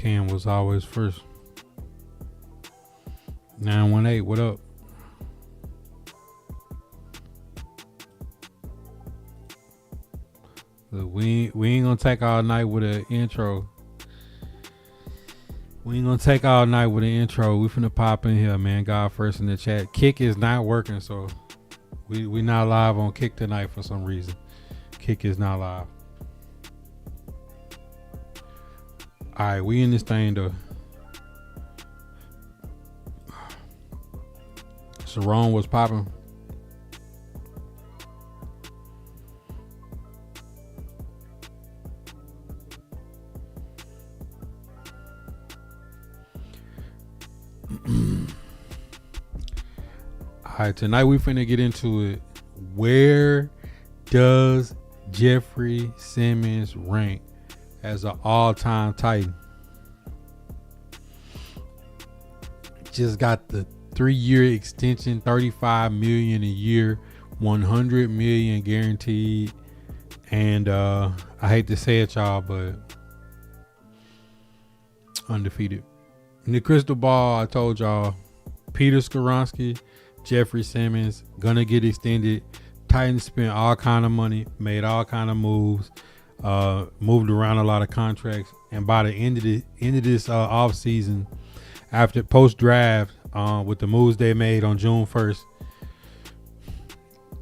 Cam was always first. 918, what up? Look, we ain't gonna take all night with an intro. We ain't gonna take all night with an intro. We finna pop in here, man. God first in the chat. Kick is not working, so we not live on Kick tonight for some reason. Kick is not live. All right, we in this thing though. Sharon was popping. All right, tonight we finna get into it. Where does Jeffrey Simmons rank as an all-time Titan? Just got the 3-year extension, $35 million a year, $100 million guaranteed. And I hate to say it, y'all, but undefeated. In the crystal ball, I told y'all, Peter Skoronski, Jeffrey Simmons gonna get extended. Titans spent all kind of money, made all kind of moves, moved around a lot of contracts, and by the end of this off season, after post draft, with the moves they made on June 1st,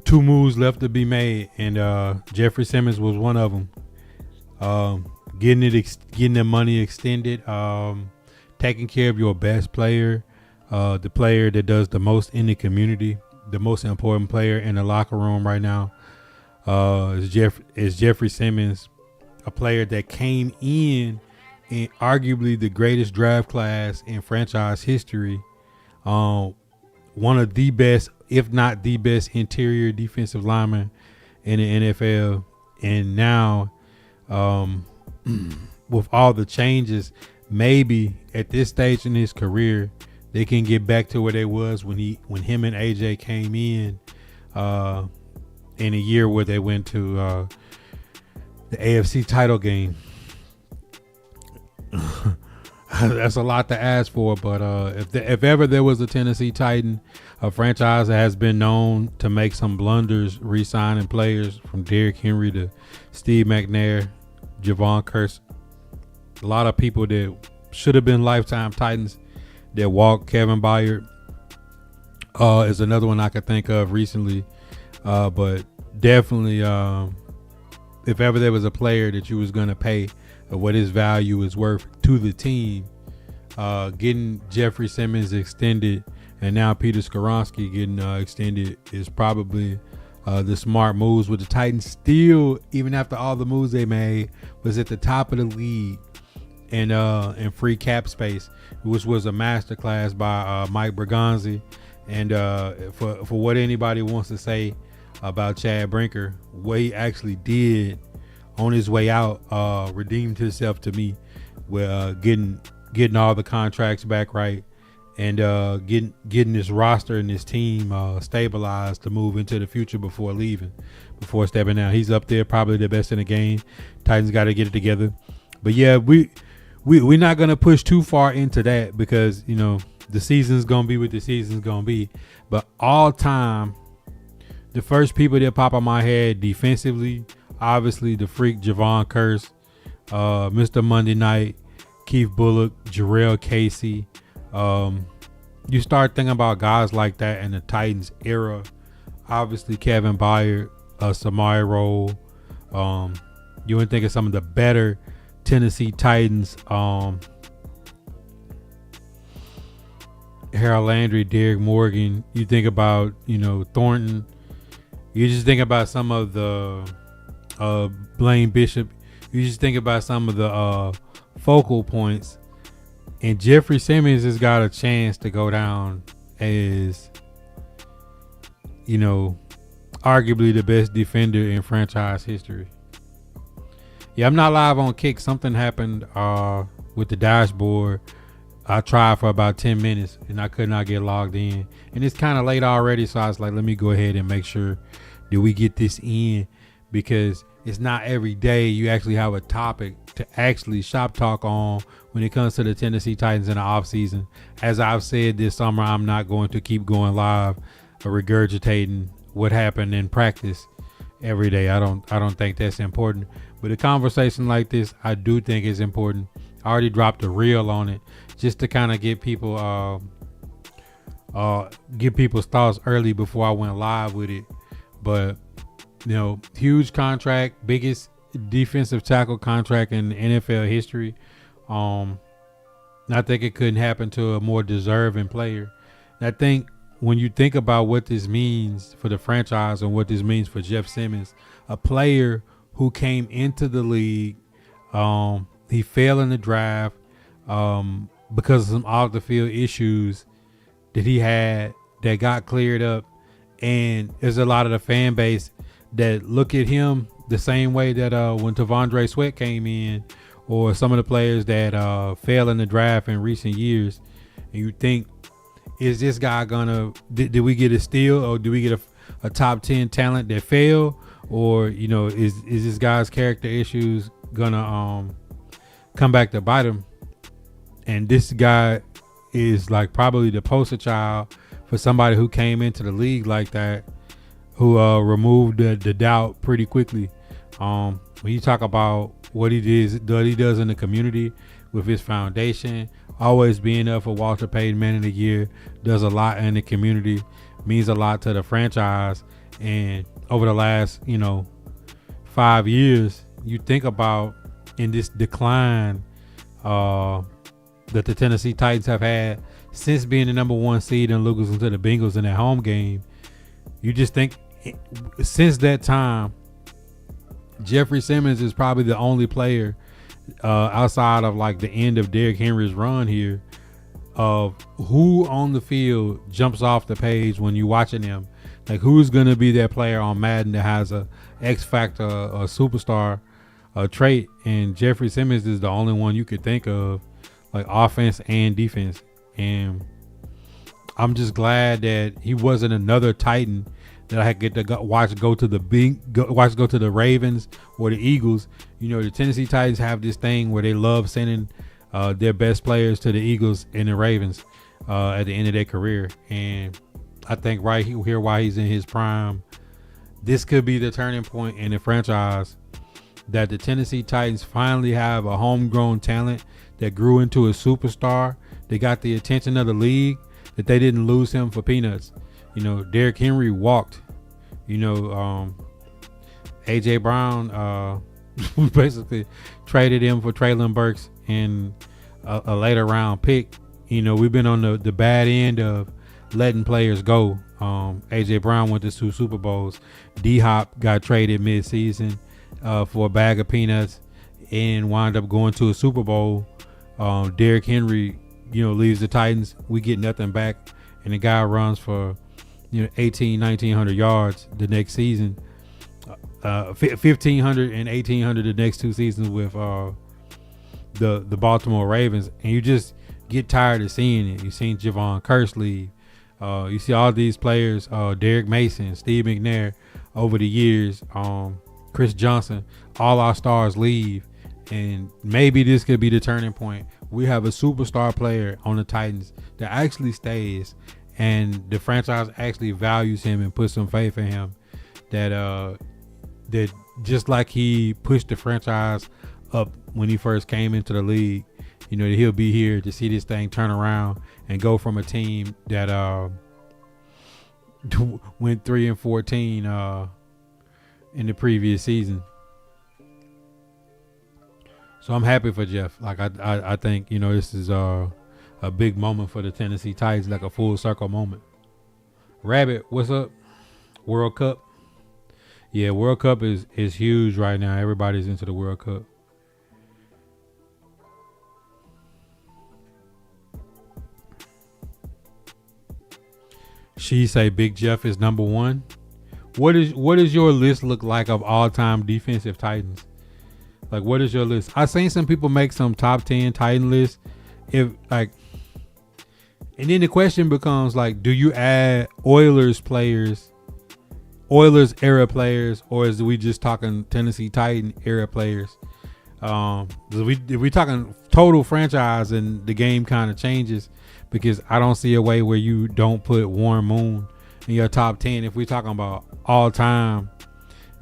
2 moves left to be made, and Jeffrey Simmons was one of them. Getting the money extended, taking care of your best player. The player that does the most in the community, the most important player in the locker room right now, is Jeffrey Simmons, a player that came in arguably the greatest draft class in franchise history. One of the best, if not the best, interior defensive lineman in the NFL. And now, with all the changes, maybe at this stage in his career, they can get back to where they was when him and AJ came in a year where they went to the AFC title game. That's a lot to ask for, but if ever there was a Tennessee Titan, a franchise that has been known to make some blunders, re-signing players from Derrick Henry to Steve McNair, Javon Curse, a lot of people that should have been lifetime Titans that walked. Kevin Byard is another one I could think of recently, but definitely if ever there was a player that you was going to pay what his value is worth to the team, getting Jeffrey Simmons extended and now Peter Skoronski getting extended is probably the smart moves. With the Titans still, even after all the moves they made, was at the top of the league in free cap space, which was a masterclass by Mike Bergonzi. And for what anybody wants to say about Chad Brinker, what he actually did on his way out, redeemed himself to me with getting all the contracts back right, and getting this roster and this team stabilized to move into the future before before stepping out. He's up there, probably the best in the game. Titans got to get it together. But yeah, we're not gonna push too far into that because the season's gonna be what the season's gonna be. But all time, the first people that pop on my head defensively, obviously the freak Javon Curse, Mr. Monday Night, Keith Bullock, Jarrell Casey. You start thinking about guys like that in the Titans era. Obviously Kevin Byard, Samari Rolle. You would think of some of the better Tennessee Titans, Harold Landry, Derek Morgan. You think about Thornton. You just think about some of the Blaine Bishop. You just think about some of the focal points. And Jeffrey Simmons has got a chance to go down as arguably the best defender in franchise history. Yeah, I'm not live on Kick. Something happened with the dashboard. I tried for about 10 minutes and I could not get logged in. And it's kind of late already, so I was like, let me go ahead and make sure that we get this in, because it's not every day you actually have a topic to actually shop talk on when it comes to the Tennessee Titans in the offseason. As I've said this summer, I'm not going to keep going live or regurgitating what happened in practice every day. I don't think that's important. But a conversation like this, I do think is important. I already dropped a reel on it just to kind of get people's thoughts early before I went live with it. But huge contract, biggest defensive tackle contract in NFL history. I think it couldn't happen to a more deserving player. And I think when you think about what this means for the franchise and what this means for Jeff Simmons, a player who came into the league, he fell in the draft because of some off the field issues that he had that got cleared up. And there's a lot of the fan base that look at him the same way that when Tavondre Sweat came in, or some of the players that fell in the draft in recent years, and you think, is this guy did we get a steal, or do we get a top 10 talent that fell, or is this guy's character issues gonna come back to bite him? And this guy is like probably the poster child for somebody who came into the league like that, who removed the doubt pretty quickly. When you talk about what he does in the community with his foundation, always being up for Walter Payton Man of the Year, does a lot in the community, means a lot to the franchise. And over the last 5 years, you think about in this decline that the Tennessee Titans have had since being the number 1 seed and losing to the Bengals in that home game. You just think since that time, Jeffrey Simmons is probably the only player outside of like the end of Derrick Henry's run here of who on the field jumps off the page when you're watching them. Like, who's going to be that player on Madden that has a X factor, a superstar trait? And Jeffrey Simmons is the only one you could think of, like offense and defense. And I'm just glad that he wasn't another Titan that I get to watch go to the Ravens or the Eagles. The Tennessee Titans have this thing where they love sending their best players to the Eagles and the Ravens at the end of their career. And I think right here, while he's in his prime, this could be the turning point in the franchise, that the Tennessee Titans finally have a homegrown talent that grew into a superstar. They got the attention of the league, that they didn't lose him for peanuts. Derrick Henry walked. A.J. Brown basically traded him for Traylon Burks and a later round pick. We've been on the bad end of letting players go. A.J. Brown went to 2 Super Bowls. D-Hop got traded mid-season for a bag of peanuts and wound up going to a Super Bowl. Derrick Henry, leaves the Titans. We get nothing back, and the guy runs for 1,900 yards the next season, 1,500 and 1,800 the next 2 seasons with the Baltimore Ravens. And you just get tired of seeing it. You've seen Javon Kearse leave. You see all these players, Derek Mason, Steve McNair, over the years, Chris Johnson, all our stars leave. And maybe this could be the turning point. We have a superstar player on the Titans that actually stays, and the franchise actually values him and puts some faith in him, that just like he pushed the franchise up when he first came into the league, that he'll be here to see this thing turn around and go from a team that went 3-14 in the previous season. So I'm happy for Jeff. Like, I think this is a big moment for the Tennessee Titans, like a full circle moment. Rabbit, what's up? World Cup. Yeah, World Cup is huge right now. Everybody's into the World Cup. She say Big Jeff is number 1. What does your list look like of all-time defensive Titans? Like, what is your list? I've seen some people make some top 10 Titan lists. And then the question becomes, like, do you add Oilers players Oilers era players, or is we just talking Tennessee Titan era players? If we talking total franchise, and the game kind of changes, because I don't see a way where you don't put Warren Moon in your top 10. If we're talking about all time,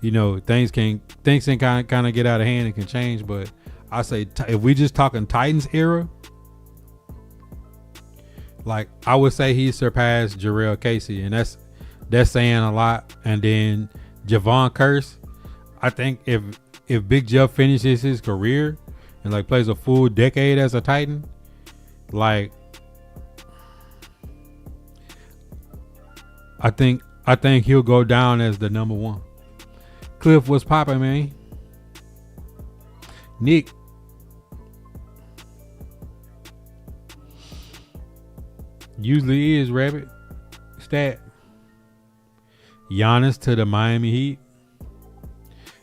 things can kind of get out of hand and can change. But I say if we just talking Titans era, like I would say he surpassed Jarrell Casey, and that's saying a lot. And then Javon Curse, I think if Big Jeff finishes his career and like plays a full decade as a Titan, like I think he'll go down as the number one. Cliff, what's popping, man? Nick. Usually is Rabbit. Stat. Giannis to the Miami Heat.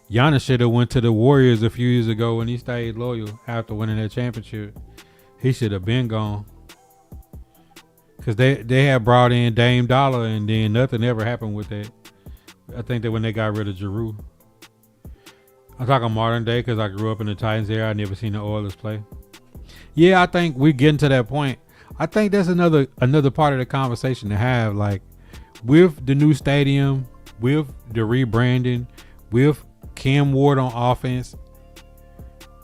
Giannis should have went to the Warriors a few years ago when he stayed loyal after winning that championship. He should have been gone. Because they had brought in Dame Dollar, and then nothing ever happened with that. I think that when they got rid of Giroux. I'm talking modern day because I grew up in the Titans era. I never seen the Oilers play. Yeah, I think we're getting to that point. I think that's another part of the conversation to have. Like, with the new stadium, with the rebranding, with Cam Ward on offense,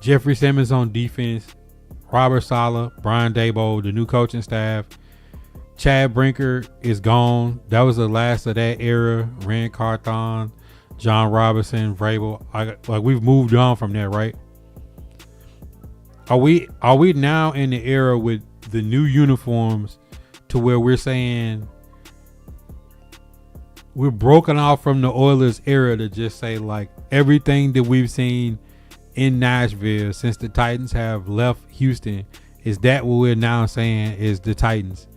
Jeffrey Simmons on defense, Robert Saleh, Brian Daboll, the new coaching staff, Chad Brinker is gone. That was the last of that era. Rand Carthon, John Robinson, Vrabel. Like we've moved on from that, right? Are we now in the era with the new uniforms to where we're saying we're broken off from the Oilers era to just say like everything that we've seen in Nashville since the Titans have left Houston, is that what we're now saying is the Titans?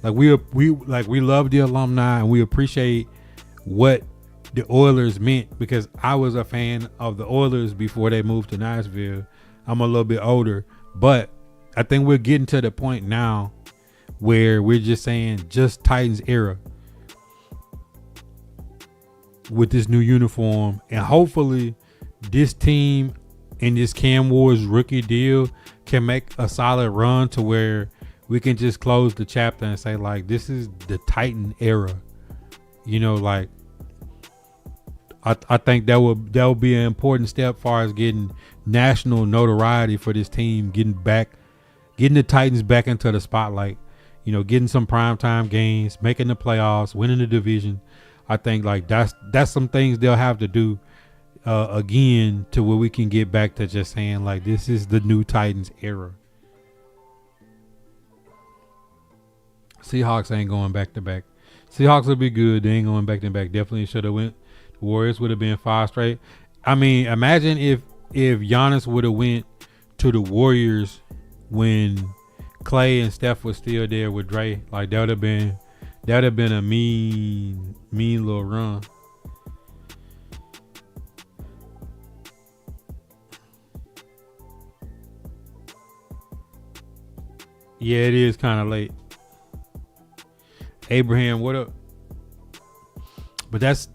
Like we love the alumni and we appreciate what the Oilers meant, because I was a fan of the Oilers before they moved to Nashville. I'm a little bit older, but I think we're getting to the point now where we're just saying just Titans era with this new uniform, and hopefully this team and this Cam Ward's rookie deal can make a solid run to where we can just close the chapter and say like this is the Titan era. Like I think that will be an important step as far as getting national notoriety for this team, getting the Titans back into the spotlight, getting some primetime games, making the playoffs, winning the division. I think like that's some things they'll have to do again to where we can get back to just saying like this is the new Titans era. Seahawks ain't going back to back. Seahawks will be good. They ain't going back to back. Definitely should have went. The Warriors would have been 5 straight. I mean, imagine if Giannis would have went to the Warriors when Clay and Steph was still there with Dre. Like that would have been a mean little run. Yeah, it is kind of late. Abraham, what up? But that's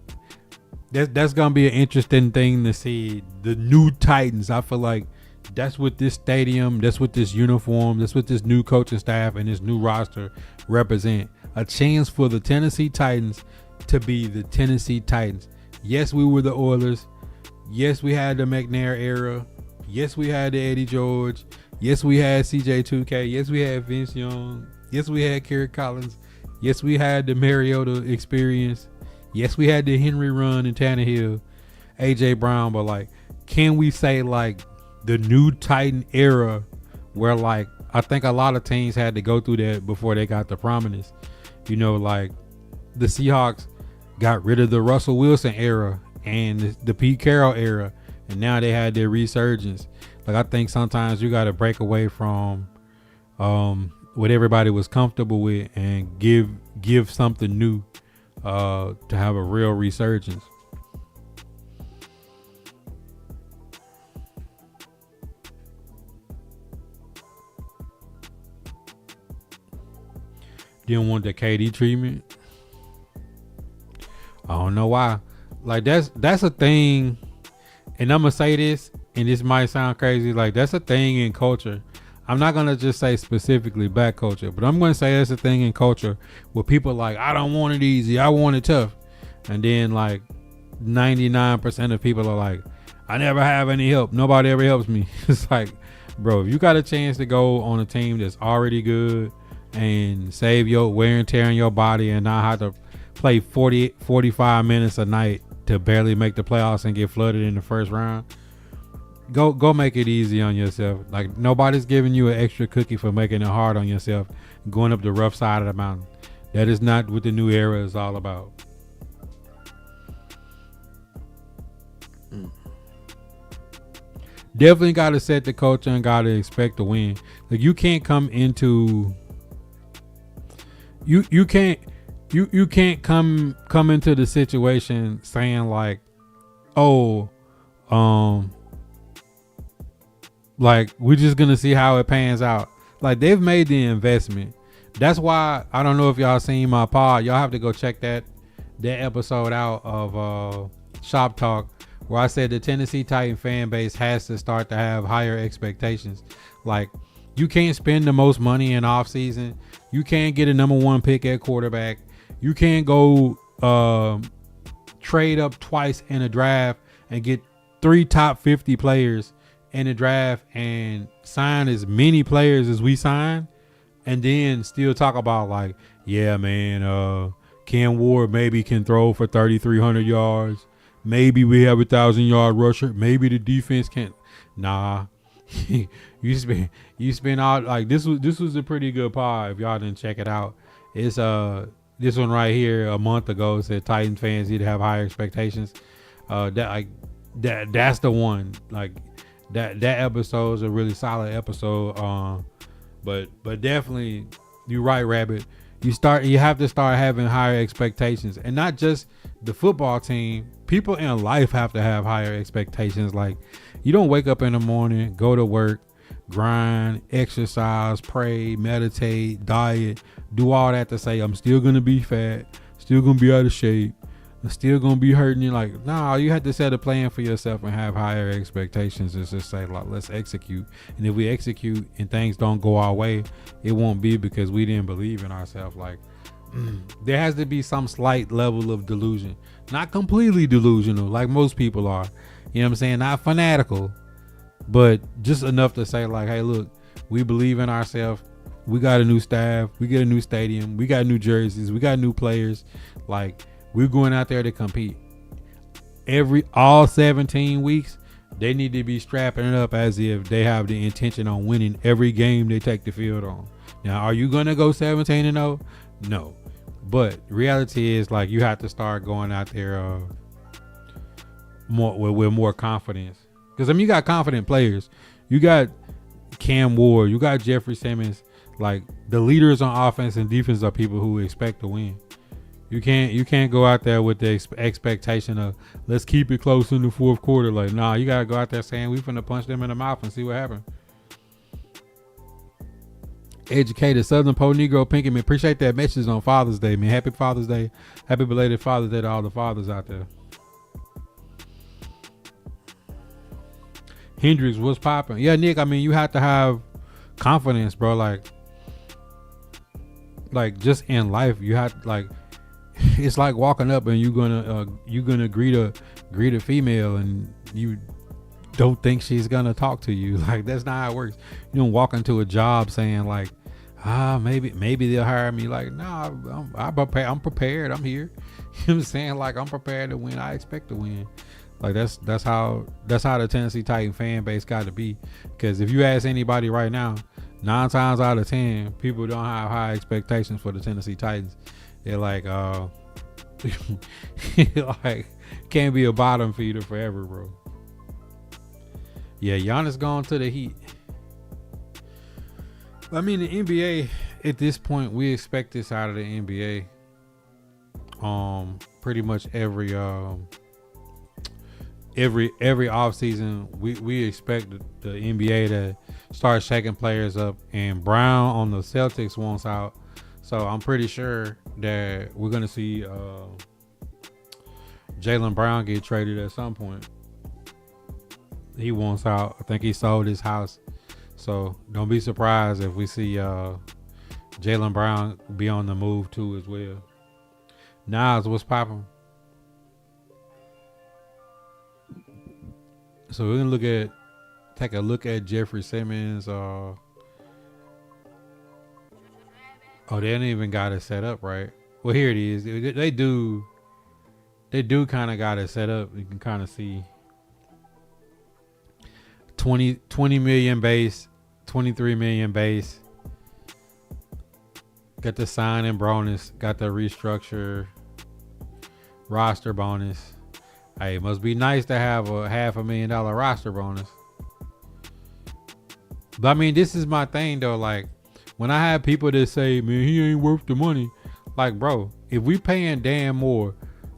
gonna be an interesting thing to see. The new Titans. I feel like that's what this stadium, that's what this uniform, that's what this new coaching staff and this new roster represent. A chance for the Tennessee Titans to be the Tennessee Titans. Yes, we were the Oilers. Yes, we had the McNair era. Yes, we had the Eddie George. Yes, we had CJ2K. Yes, we had Vince Young. Yes, we had Kerry Collins. Yes, we had the Mariota experience. Yes, we had the Henry run and Tannehill, AJ Brown. But like, can we say like the new Titan era where like I think a lot of teams had to go through that before they got the prominence? Like the Seahawks got rid of the Russell Wilson era and the Pete Carroll era, and now they had their resurgence. Like I think sometimes you got to break away from what everybody was comfortable with and give something new to have a real resurgence. Didn't want the KD treatment. I don't know why. Like that's a thing, and I'm gonna say this, and this might sound crazy. Like that's a thing in culture. I'm not gonna just say specifically black culture, but I'm gonna say that's a thing in culture where people like, I don't want it easy, I want it tough, and then like 99% of people are like, I never have any help. Nobody ever helps me. It's like, bro, if you got a chance to go on a team that's already good and save your wear and tear on your body and not have to play 45 minutes a night to barely make the playoffs and get flooded in the first round, go make it easy on yourself. Like nobody's giving you an extra cookie for making it hard on yourself, going up the rough side of the mountain. That is not what the new era is all about. Definitely got to set the culture and got to expect to win. Like you can't come into you can't come into the situation saying like, oh, like we're just gonna see how it pans out. Like they've made the investment. That's why I don't know if y'all seen my pod. Y'all have to go check that episode out of Shop Talk, where I said the Tennessee Titan fan base has to start to have higher expectations. Like you can't spend the most money in off season. You can't get a number one pick at quarterback. You can't go trade up twice in a draft and get 3 top 50 players in the draft and sign as many players as we sign, and then still talk about like, yeah, man, Cam Ward maybe can throw for 3,300 yards. Maybe we have 1,000-yard rusher. Maybe the defense can't. Nah, you spend all like this was a pretty good pod. If y'all didn't check it out, it's this one right here a month ago said Titan fans need to have higher expectations. That's the one. Like that episode is a really solid episode. But definitely you're right, Rabbit. You have to start having higher expectations, and not just the football team. People in life have to have higher expectations. Like you don't wake up in the morning, go to work, grind, exercise, pray, meditate, diet, do all that to say I'm still gonna be fat, still gonna be out of shape, I'm still gonna be hurting. You like, nah, you have to set a plan for yourself and have higher expectations and just say like, let's execute. And if we execute and things don't go our way, it won't be because we didn't believe in ourselves. Like there has to be some slight level of delusion, not completely delusional like most people are, you know what I'm saying, not fanatical, but just enough to say like, hey, look, we believe in ourselves, we got a new staff, we get a new stadium, we got new jerseys, we got new players, like we're going out there to compete. All 17 weeks they need to be strapping it up as if they have the intention on winning every game they take the field on. Now, are you gonna go 17-0? No, but reality is like you have to start going out there more with more confidence. Because I mean, you got confident players. You got Cam Ward. You got Jeffrey Simmons. Like the leaders on offense and defense are people who expect to win. You can't go out there with the expectation of let's keep it close in the fourth quarter. Like, nah, you gotta go out there saying we finna punch them in the mouth and see what happens. Educated Southern Poe Negro Pinky, man, appreciate that message on Father's Day, man. Happy Father's Day. Happy belated Father's Day to all the fathers out there. Hendrix, what's popping? Yeah, Nick, I mean, you have to have confidence, bro. Like just in life, you have like, it's like walking up and you're gonna greet a female and you don't think she's gonna talk to you. Like that's not how it works. You don't walk into a job saying like, maybe they'll hire me. Like, nah, I'm prepared. I'm here. You know what I'm saying? Like I'm prepared to win. I expect to win. Like that's how the Tennessee Titan fan base got to be. Because if you ask anybody right now, 9 times out of 10, people don't have high expectations for the Tennessee Titans. They're like, like can't be a bottom feeder forever, bro. Yeah, Giannis going to the Heat. I mean, the NBA at this point, we expect this out of the NBA. Pretty much every offseason, we expect the NBA to start shaking players up. And Brown on the Celtics wants out, so I'm pretty sure that we're gonna see Jaylen Brown get traded at some point. He wants out. I think he sold his house. So don't be surprised if we see Jaylen Brown be on the move too as well. Nas, what's popping? So we're gonna take a look at Jeffrey Simmons. Oh, they didn't even got it set up right. Well, here it is. They do kind of got it set up. You can kind of see 20 million base, 23 million base. Got the signing bonus, got the restructure roster bonus. Hey, it must be nice to have a $500,000 roster bonus. But I mean, this is my thing though. Like, when I have people that say, man, he ain't worth the money. Like, bro, if we paying Dan Moore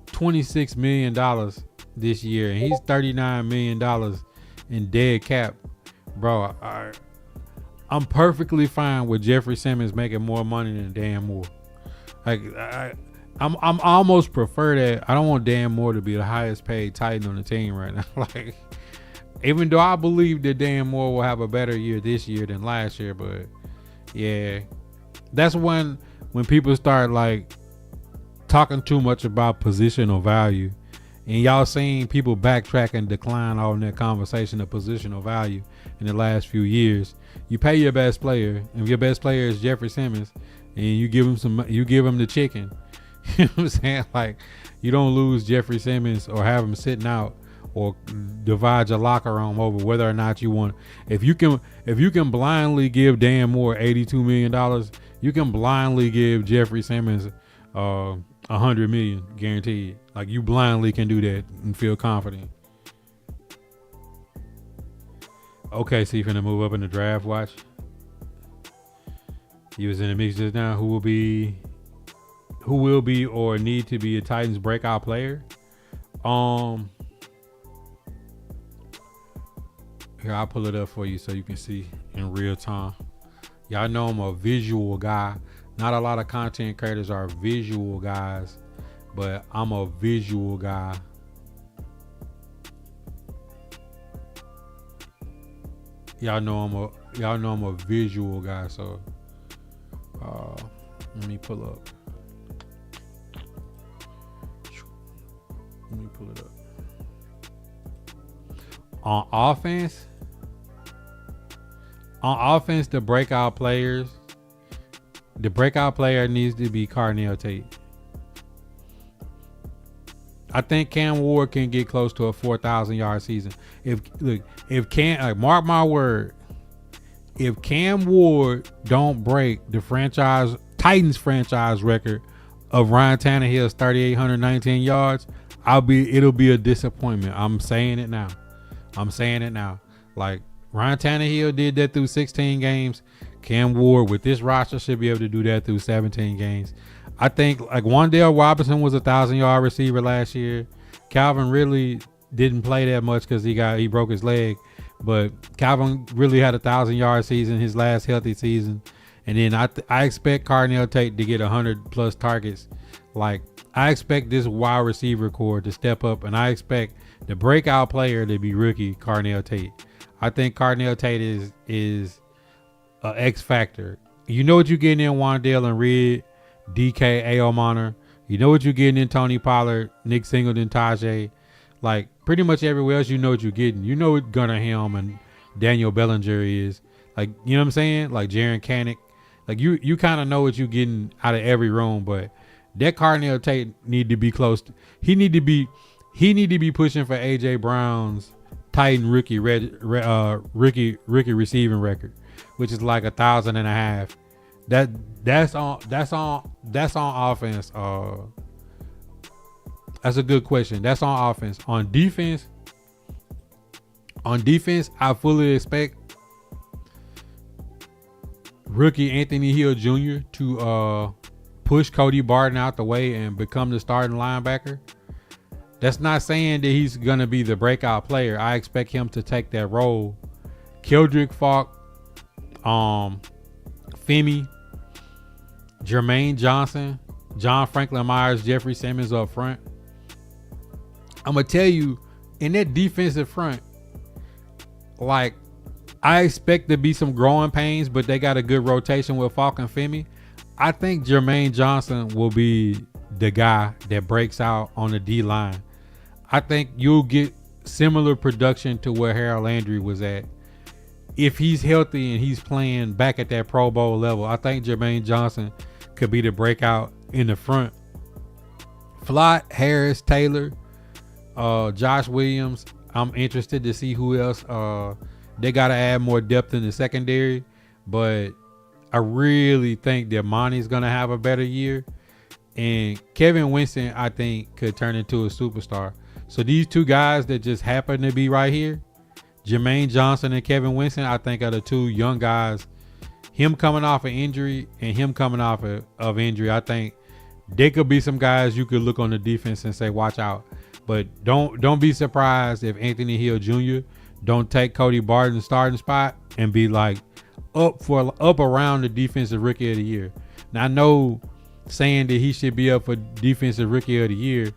$26 million this year and he's $39 million in dead cap, bro, I'm perfectly fine with Jeffrey Simmons making more money than Dan Moore. Like, I'm almost prefer that. I don't want Dan Moore to be the highest paid Titan on the team right now. Like, even though I believe that Dan Moore will have a better year this year than last year, but yeah, that's when people start like talking too much about positional value, and y'all seen people backtrack and decline on that conversation of positional value in the last few years. You pay your best player, and if your best player is Jeffrey Simmons, and you give him the chicken. You know what I'm saying? Like, you don't lose Jeffrey Simmons or have him sitting out or divide your locker room over whether or not you want. If you can blindly give Dan Moore $82 million, you can blindly give Jeffrey Simmons $100 million guaranteed. Like, you blindly can do that and feel confident. Okay, so you finna move up in the draft watch. You was in the mix just now. Who will be or need to be a Titans breakout player? Here, I'll pull it up for you so you can see in real time. Y'all know I'm a visual guy. Not a lot of content creators are visual guys, but I'm a visual guy. Y'all know I'm a visual guy, so let me pull up. Let me pull it up. On offense, the breakout player needs to be Carnell Tate. I think Cam Ward can get close to a 4,000 yard season. Mark my word, if Cam Ward don't break the Titans franchise record of Ryan Tannehill's 3,819 yards, it'll be a disappointment. I'm saying it now. Like, Ryan Tannehill did that through 16 games. Cam Ward with this roster should be able to do that through 17 games. I think like Wan'Dale Robinson was a 1,000-yard receiver last year. Calvin really didn't play that much because he broke his leg, but Calvin really had a 1,000-yard season, his last healthy season. And then I expect Carnell Tate to get 100+ targets. Like, I expect this wide receiver core to step up, and I expect the breakout player to be rookie Carnell Tate. I think Carnell Tate is a X factor. You know what you're getting in Wan'Dale and Reed, DK, Aomaner. You know what you're getting in Tony Pollard, Nick Singleton, Tajay. Like, pretty much everywhere else, you know what you're getting. You know what Gunnar Helm and Daniel Bellinger is. Like, you know what I'm saying? Like Jaron Kanek. Like, you kind of know what you're getting out of every room, but that Carnell Tate need to be close. He need to be pushing for AJ Brown's Titan rookie receiving record, which is like 1,500. That's on offense. That's a good question. That's on offense. On defense, I fully expect rookie Anthony Hill Jr. to push Cody Barton out the way and become the starting linebacker. That's not saying that he's going to be the breakout player. I expect him to take that role. Keldrick Falk, Femi, Jermaine Johnson, John Franklin Myers, Jeffrey Simmons up front. I'm gonna tell you, in that defensive front, like I expect to be some growing pains, but they got a good rotation with Falcon Femi. I think Jermaine Johnson will be the guy that breaks out on the D line. I think you'll get similar production to where Harold Landry was at. If he's healthy and he's playing back at that Pro Bowl level, I think Jermaine Johnson could be the breakout in the front. Flott, Harris, Taylor, Josh Williams. I'm interested to see who else. They got to add more depth in the secondary, but I really think that Monty's going to have a better year. And Kevin Winston, I think, could turn into a superstar. So these two guys that just happen to be right here, Jermaine Johnson and Kevin Winston, I think are the two young guys. Him coming off an injury and him coming off of injury, I think they could be some guys you could look on the defense and say, watch out. But don't be surprised if Anthony Hill Jr. don't take Cody Barton's starting spot and be like up around the defensive rookie of the year. Now I know saying that he should be up for defensive rookie of the year,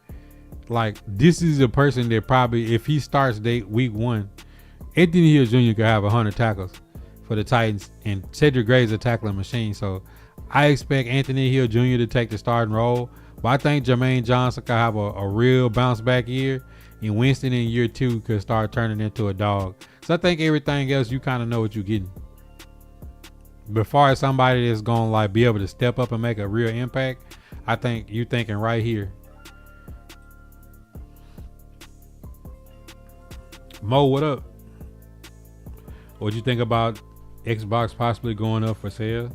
like this is a person that probably, if he starts week 1, Anthony Hill Jr. could have 100 tackles for the Titans, and Cedric Gray's a tackling machine. So I expect Anthony Hill Jr. to take the starting role, but I think Jermaine Johnson could have a real bounce back year, and Winston in year 2 could start turning into a dog. So I think everything else you kind of know what you're getting. But as far as somebody that's gonna like be able to step up and make a real impact, I think you're thinking right here. Mo, what up? What'd you think about Xbox possibly going up for sale?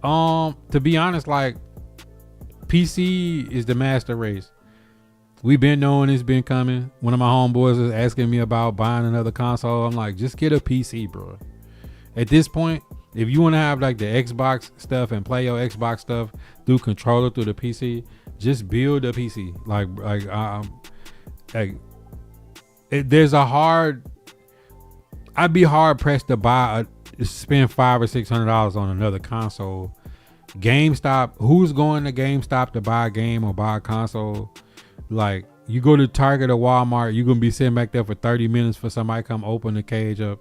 To be honest, like PC is the master race. We've been knowing it's been coming. One of my homeboys is asking me about buying another console. I'm like, just get a PC, bro. At this point, if you want to have like the Xbox stuff and play your Xbox stuff through controller through the PC, just build a PC. There's a hard. I'd be hard pressed to spend $500 or $600 on another console. GameStop. Who's going to GameStop to buy a game or buy a console? Like you go to Target or Walmart, you're gonna be sitting back there for 30 minutes for somebody to come open the cage up.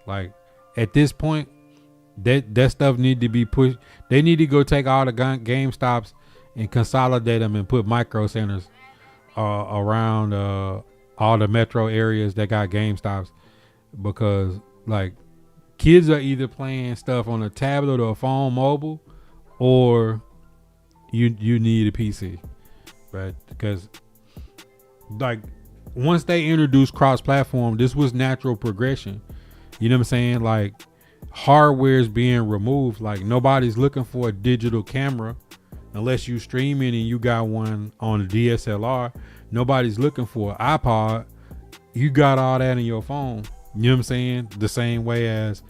Like at this point, that stuff need to be pushed. They need to go take all the GameStops and consolidate them and put micro centers around all the metro areas that got GameStops, because like kids are either playing stuff on a tablet or a phone mobile, or you need a PC, right? Because like once they introduced cross-platform, this was natural progression. You know what I'm saying? Like hardware is being removed. Like nobody's looking for a digital camera unless you streaming and you got one on a DSLR. Nobody's looking for an iPod. You got all that in your phone. You know what I'm saying? The same way as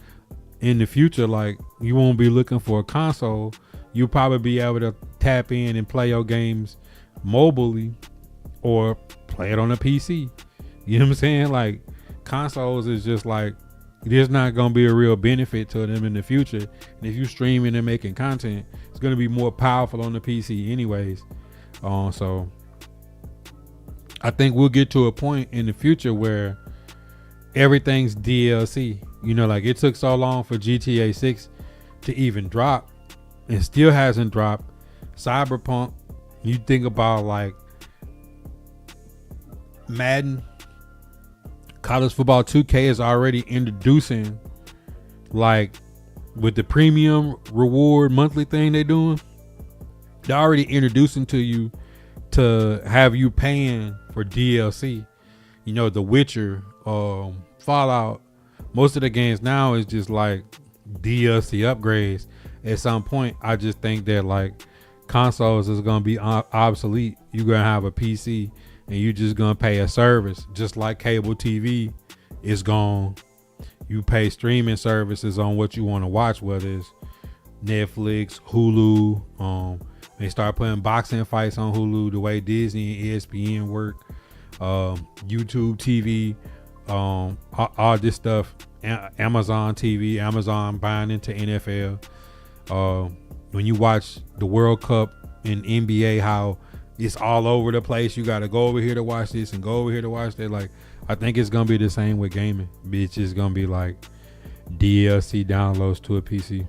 in the future, like you won't be looking for a console. You'll probably be able to tap in and play your games mobilely or play it on a PC. You know what I'm saying? Like consoles is just like, there's not going to be a real benefit to them in the future. And if you're streaming and making content, it's going to be more powerful on the PC anyways. So I think we'll get to a point in the future where everything's DLC. You know, like it took so long for GTA 6 to even drop and still hasn't dropped. Cyberpunk, you think about like Madden, College Football 2K is already introducing, like with the premium reward monthly thing they're doing, they're already introducing to you to have you paying for DLC. You know, The Witcher, Fallout, most of the games now is just like DLC upgrades. At some point, I just think that like consoles is going to be obsolete. You're going to have a PC and you just going to pay a service, just like cable TV is gone. You pay streaming services on what you want to watch, whether it's Netflix, Hulu. They start putting boxing fights on Hulu the way Disney and ESPN work. YouTube TV, all this stuff. Amazon TV, Amazon buying into NFL. When you watch the World Cup in NBA, how it's all over the place. You got to go over here to watch this and go over here to watch that. Like, I think it's gonna be the same with gaming. It's just gonna be like DLC downloads to a PC.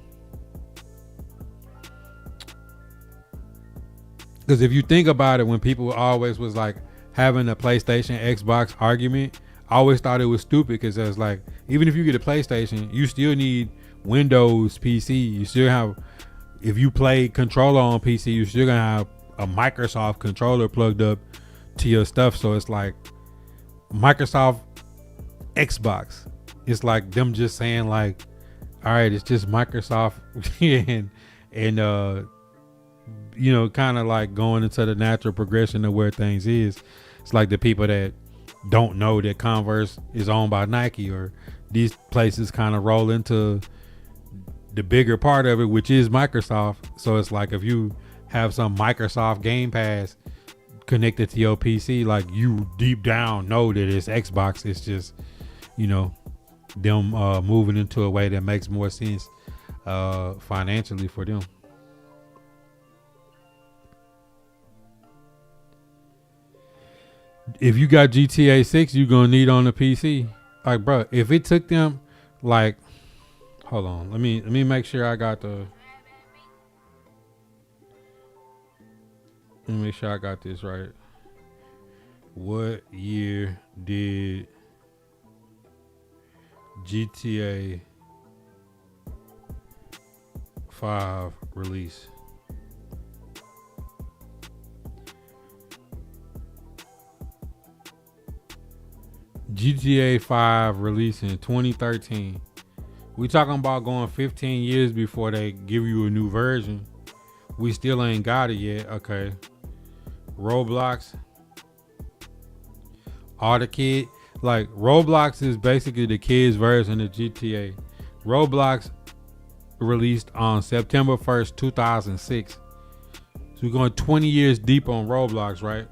Because if you think about it, when people always was like having a PlayStation Xbox argument, I always thought it was stupid because it's like, even if you get a PlayStation, you still need Windows PC. You still have, if you play controller on PC, you still gonna have a Microsoft controller plugged up to your stuff. So it's like Microsoft Xbox. It's like them just saying like, all right, it's just Microsoft and you know, kind of like going into the natural progression of where things is. It's like the people that don't know that Converse is owned by Nike, or these places kind of roll into the bigger part of it, which is Microsoft. So it's like if you have some Microsoft Game Pass connected to your PC, like you deep down know that it's Xbox. It's just, you know, them moving into a way that makes more sense financially for them. If you got GTA 6, you're gonna need on the PC. Like, bro, if it took them, like, hold on, let me make sure I got the. Let me make sure I got this right. What year did GTA 5 release? GTA 5 released in 2013. We talking about going 15 years before they give you a new version. We still ain't got it yet. Okay. Roblox. All the kid. Like, Roblox is basically the kids' version of GTA. Roblox released on September 1st, 2006. So we're going 20 years deep on Roblox, right?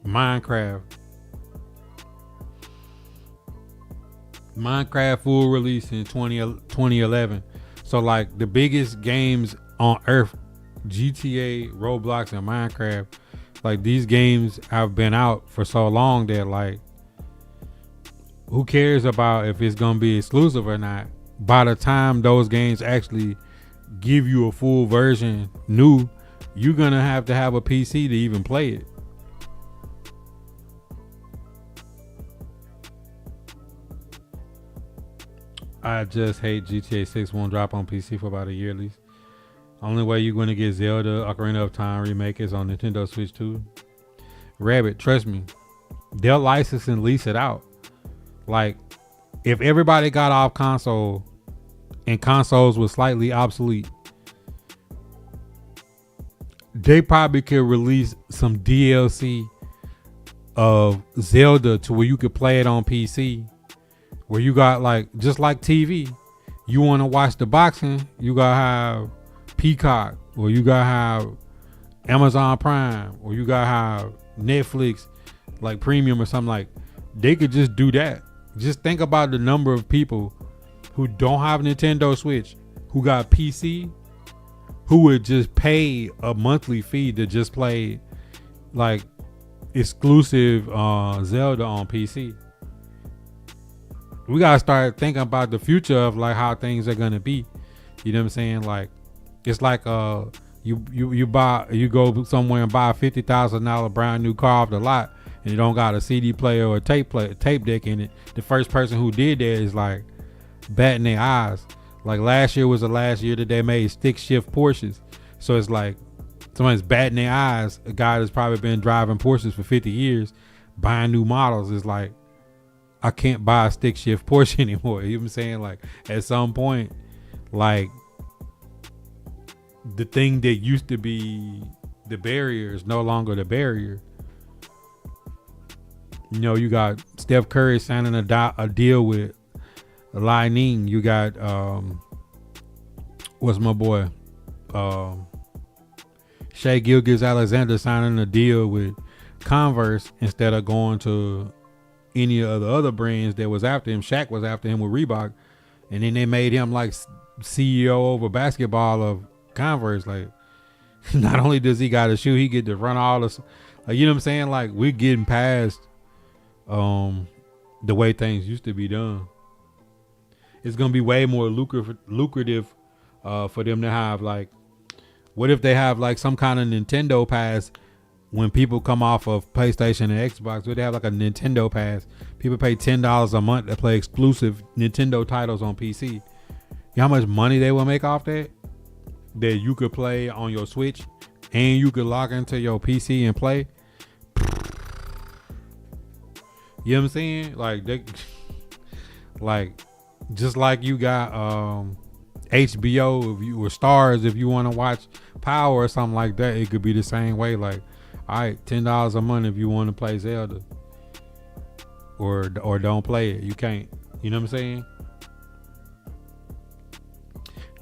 Minecraft full release in 2011. So like the biggest games on earth, GTA, Roblox, and Minecraft, like these games have been out for so long that like, who cares about if it's gonna be exclusive or not? By the time those games actually give you a full version new, you're gonna have to have a PC to even play it. I just hate GTA 6 won't drop on PC for about a year at least. Only way you're going to get Zelda Ocarina of Time remake is on Nintendo Switch 2. Rabbit, trust me, they'll license and lease it out. Like, if everybody got off console and consoles was slightly obsolete, they probably could release some DLC of Zelda to where you could play it on PC. Where you got like, just like TV, you want to watch the boxing, you gotta have Peacock, or you gotta have Amazon Prime, or you gotta have Netflix, like premium or something. Like, they could just do that. Just think about the number of people who don't have Nintendo Switch, who got PC, who would just pay a monthly fee to just play like exclusive Zelda on PC. We gotta start thinking about the future of like how things are gonna be. You know what I'm saying? Like, it's like you go somewhere and buy a $50,000 brand new car off the lot, and you don't got a CD player or a tape deck in it. The first person who did that is like batting their eyes. Like, last year was the last year that they made stick shift Porsches. So it's like somebody's batting their eyes. A guy that's probably been driving Porsches for 50 years, buying new models, is like, I can't buy a stick shift Porsche anymore. You know what I'm saying? Like, at some point, like, the thing that used to be the barrier is no longer the barrier. You know, you got Steph Curry signing a deal with Lightning. You got what's my boy? Shai Gilgeous-Alexander signing a deal with Converse instead of going to any of the other brands that was after him. Shaq was after him with Reebok, and then they made him like CEO over basketball of Converse. Like, not only does he got a shoe, he get to run all this. Like, you know what I'm saying? Like, we're getting past the way things used to be done. It's gonna be way more lucrative for them to have, like, what if they have like some kind of Nintendo pass when people come off of PlayStation and Xbox? Would they have like a Nintendo pass? People pay $10 a month to play exclusive Nintendo titles on PC. You know how much money they will make off that? That you could play on your Switch and you could log into your PC and play. You know what I'm saying? Like, they, like, just like you got HBO, if you were Stars, if you want to watch Power or something like that, it could be the same way. Like, all right, $10 a month if you want to play Zelda, or don't play it, you can't. You know what I'm saying?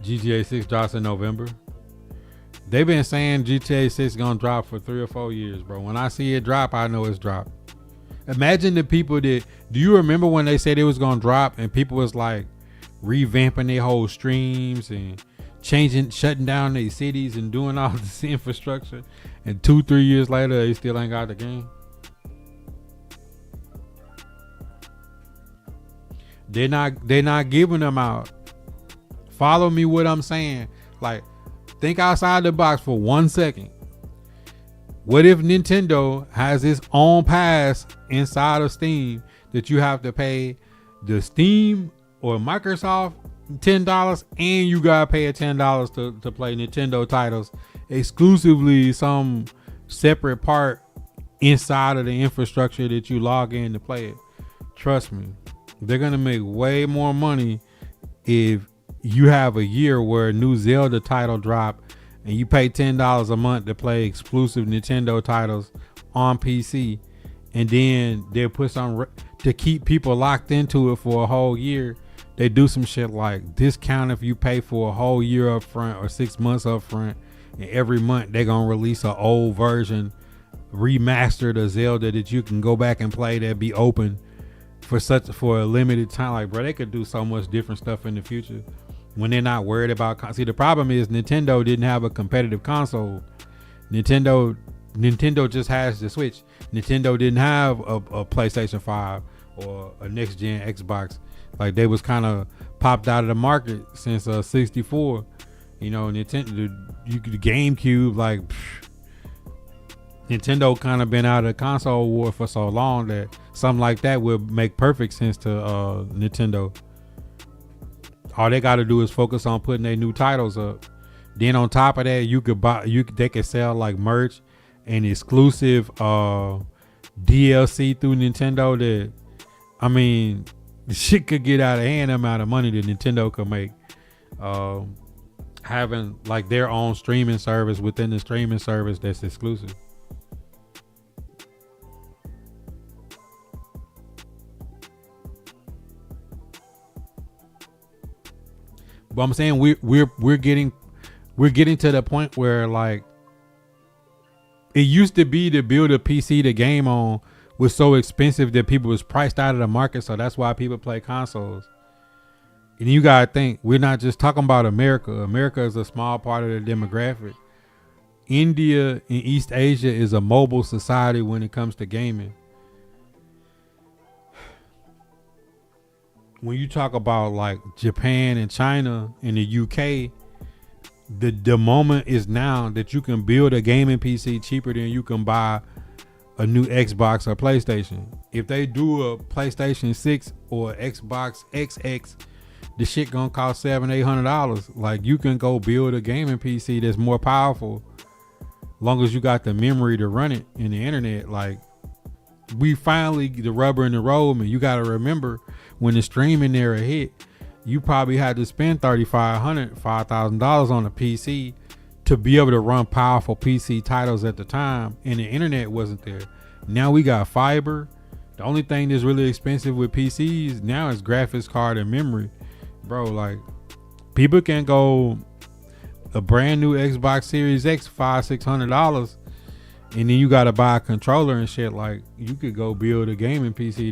GTA 6 drops in November. They've been saying GTA 6 gonna drop for 3 or 4 years, bro. When I see it drop, I know it's dropped. Imagine the people that, do you remember when they said it was gonna drop and people was like revamping their whole streams and shutting down their cities and doing all this infrastructure, and 2-3 years later they still ain't got the game? They're not giving them out. Follow me what I'm saying. Like, think outside the box for 1 second. What if Nintendo has its own pass inside of Steam that you have to pay the Steam or Microsoft $10, and you gotta pay $10 to play Nintendo titles exclusively, some separate part inside of the infrastructure that you log in to play it? Trust me, they're gonna make way more money if you have a year where a new Zelda title drop and you pay $10 a month to play exclusive Nintendo titles on PC, and then they'll put some to keep people locked into it for a whole year. They do some shit like discount if you pay for a whole year up front or 6 months up front, and every month they're gonna release an old version remastered of Zelda that you can go back and play, that be open for a limited time. Like, bro, they could do so much different stuff in the future when they're not worried about. See, the problem is Nintendo didn't have a competitive console. Nintendo just has the Switch. Nintendo didn't have a PlayStation 5 or a next gen Xbox. Like, they was kind of popped out of the market since 64. You know, Nintendo, the GameCube, like, Nintendo kind of been out of the console war for so long that something like that would make perfect sense to Nintendo. All they got to do is focus on putting their new titles up. Then on top of that, they could sell like merch and exclusive DLC through Nintendo. That, I mean, the shit could get out of hand, the amount of money that Nintendo could make. Having like their own streaming service within the streaming service that's exclusive. But I'm saying we're getting to the point where, like, it used to be to build a PC to game on was so expensive that people was priced out of the market, so that's why people play consoles. And you gotta think, we're not just talking about America. America is a small part of the demographic. India and East Asia is a mobile society when it comes to gaming. When you talk about like Japan and China and the UK, the moment is now that you can build a gaming PC cheaper than you can buy a new Xbox or PlayStation. If they do a PlayStation 6 or Xbox XX, the shit gonna cost $700-800. Like, you can go build a gaming PC that's more powerful, long as you got the memory to run it in the internet. Like, we finally the rubber in the road, man. You gotta remember, when the streaming era hit, you probably had to spend $3,500-5,000 on a PC to be able to run powerful PC titles at the time, and the internet wasn't there. Now we got fiber. The only thing that's really expensive with PCs now is graphics card and memory, bro. Like, people can go a brand new Xbox Series X $500-600, and then you gotta buy a controller and shit. Like, you could go build a gaming PC